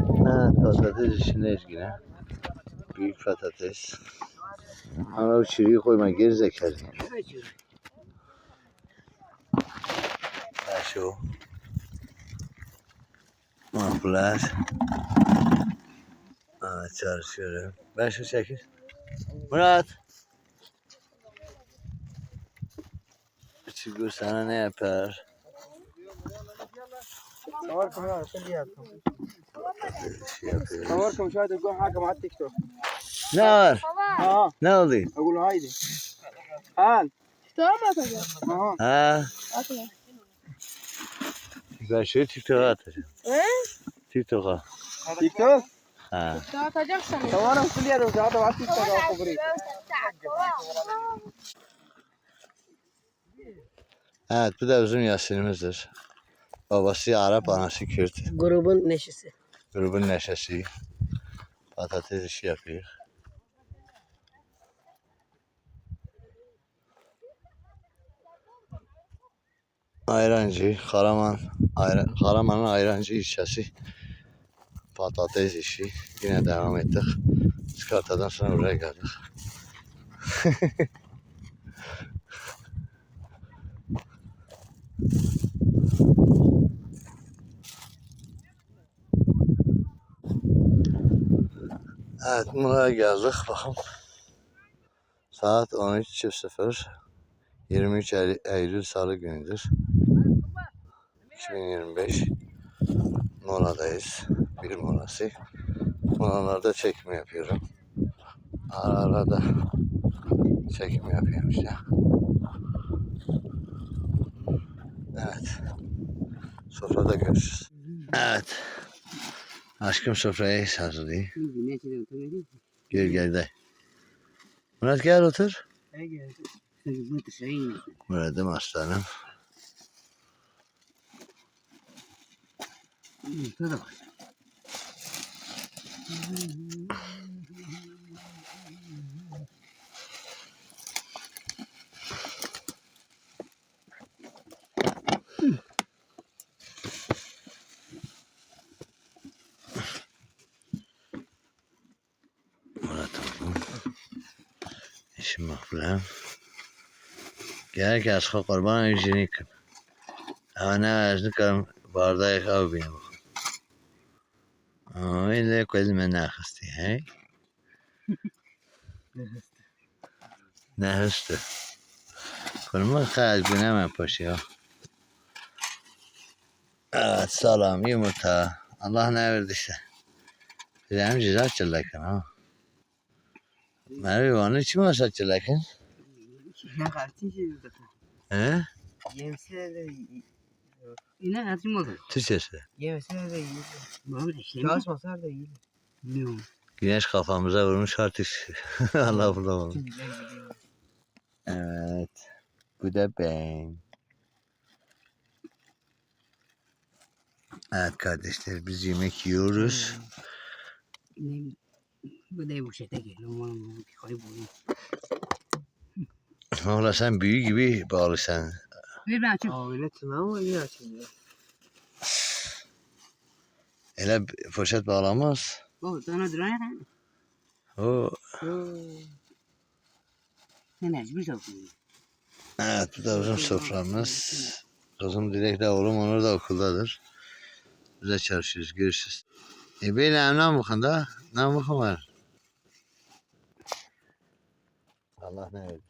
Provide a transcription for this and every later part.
Evet, patates işindeyiz yine. Büyük patates. Ana o çürüğü koyma, geri zekalı. Şu mahpular. Çalışıyorum. Ben şu çekil. Murat. Çıgır sana ne yapar? صوركم هنا كل يوم Şey yapıyoruz. صوركم شاهد يقول حاجه مع التيك توك Ne var? ها Ne oldu? اقول هايدي هان Tamam atacağım. Ha? Atacağım. Ben şöyle TikTok'a atacağım. TikTok'a. تيك توك Ha. Daha atacaksan. صورهم كل يوم قاعد مع التيك توك اخو بريك Evet, bu da bizim Yasin'imizdir. Babası Arap, anası Kürt. Grubun neşesi. Grubun neşesi. Patates işi yapıyor. Ayrancı, Karaman'ın ayrancı ilçesi. Patates işi. Yine devam ettik. Iskarta'dan sonra buraya geldik. Evet, buraya geldik. Bakın. Saat 13.00. 23 Eylül Salı günüdür. 2025. Moladayız. Bir molası. Molalarda çekim yapıyorum. Ara ara da çekim yapıyorum işte. Evet. Sofrada görüşürüz. Evet. Aşkım sofrayı hazırlıyor. Gel de. Murat gel otur. Murat'ım aslanım. Murat'ım. İşim makbulem. Gel ki aşka kurban yüzünü kın. Ama ne vezni karım bardağı kahve bine bakın. Öyle koydum ben nakıstı. Hey? Ne hıstı. Kurma kaç gün hemen paşıyor. Evet, salam, yumurta. Allah ne verdiyse. Benim cüzdan çırlaken ha. Merve onun için mi olsa çırlaken? Ne kartın şey yok. He? Yemsele yine atım olur. Türkçesi. Yemsele de iyi. Çalışmasalar da iyi. Bilmiyorum. Güneş kafamıza vurmuş artık. Allah burada oldu. Evet. Bu da ben. Evet kardeşler, biz yemek yiyoruz. Bu da bu şete geliyor. Umarım bir kayıp olur. Valla sen büyü gibi bağlısın. Bir ben açayım. Öyle tına mı iyi açayım. Öyle poşet bağlamaz. O sana duran ya. O. Ne mecbur olsun. Evet, bu da bizim soframız. Kızım Dilek'le oğlum Onur da okuldadır. Biz de çalışıyoruz, görüşürüz. Böyle ne bakın da? Ne bakın var? Allah ne verdi?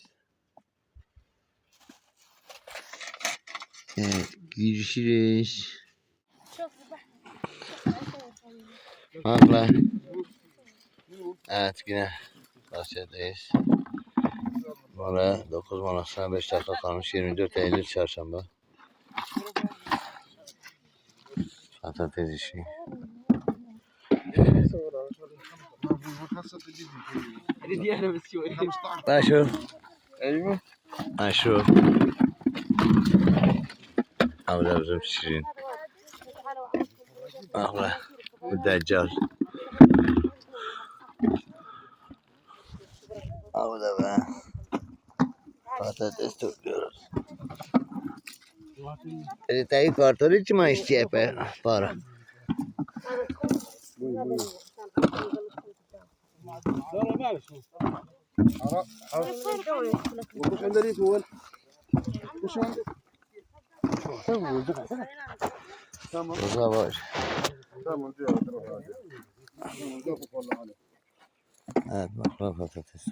Evet, görüşürüz. Çok güzel. Abla. Evet, yine bahçedeyiz. Bana 9 Manas'tan 5 dakika kalmış. 24 Eylül Çarşamba. Patates işi. Başo. ايوه Başo. Abla bizim şirin. Abla. Bu deccal. Abla be. Patates topluyoruz. Ele tá aí, corta, ele te mais para. Burada var. Evet, bakla patates.